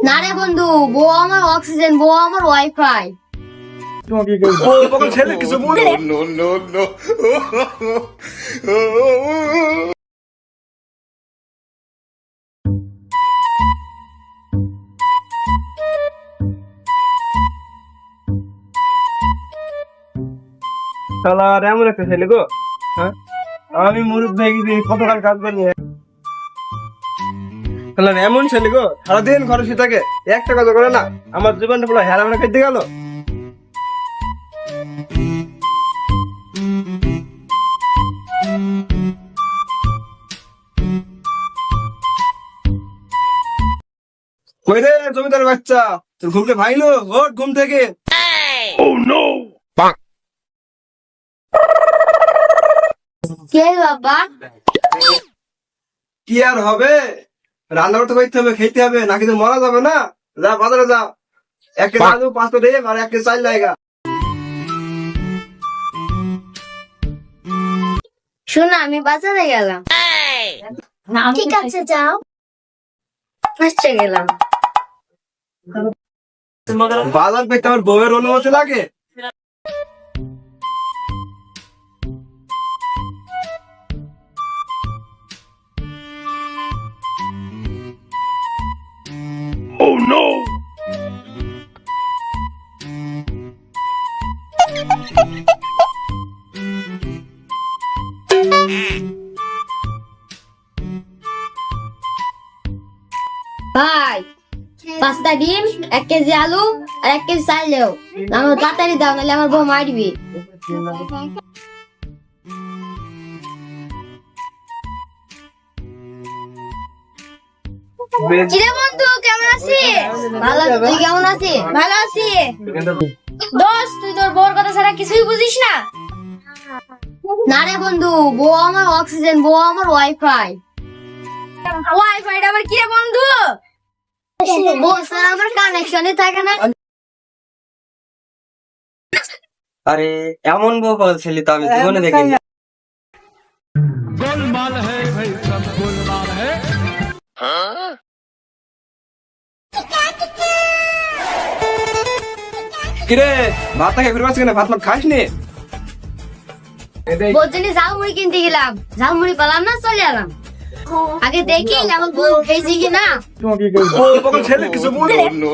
না রে বন্ধু, বউ আমার অক্সিজেন, বউ আমার ওয়াইফাই। ছেলে কিছু বলে এমন একটা ছেলে গো। হ্যাঁ, আমি মুরুখ ভেঙে গেছি, কতকাল কাজ করি। এমন ছেলে গো, সারাদিন ঘরে শুয়ে থাকে, একটা কাজ করে না। আমার জীবনটা পুরো হেরা মেরা খেতে গেল। কই রে জমিদার বাচ্চা, তোর ঘুমকে ভাইলো, ওঠ ঘুম থেকে। কে বাবা? কি আর হবে, রান্না করতে করতে হবে, খেতে হবে, নাকি তো মরা যাবে না। যা বাজারে যা, এক কেজি আলু 5 টাকা আর 1 কেজি চাল লাগা। শোনো, আমি বাজারে গেলাম। ঠিক আছে, যাও। আচ্ছা, গেলাম। বাজার পেতে আমার বউয়ের অনুমতি লাগে। ভাই, 5টা ডিম, 1 কেজি আলু আর 1 কেজি চাল দেও। আমার তাড়াতাড়ি দাও, নাহলে আমার বউ মারবি। কিরে বন্ধু, কেমন আছিস? ভালো আছি, তুই কেমন আছিস? ভালো আছি। দোস্ত, তুই তোর বউর কথা ছাড়া কিছুই বুঝিস না? না রে বন্ধু, বউ আমার অক্সিজেন, বউ আমার ওয়াইফাই। ওয়াইফাইটা আবার কি রে বন্ধু? বউ ছাড়া আমার কানেকশনই থাকে না। আরে এমন বউ পাগল ছেলে তো আমি জীবনে দেখিনি। गोलमाल है भाई, सब गोलमाल है। কিরে ভাত খেয়ে ফিরে পাচ্ছি না, ভাত খাস নি? বউর জন্য ঝালমুড়ি কিনতে গেলাম, ঝালমুড়ি পেলাম না, চলে এলাম। আগে দেখি আমার বউ খেয়েছি কিনা। ছেলে কিছু বলে no.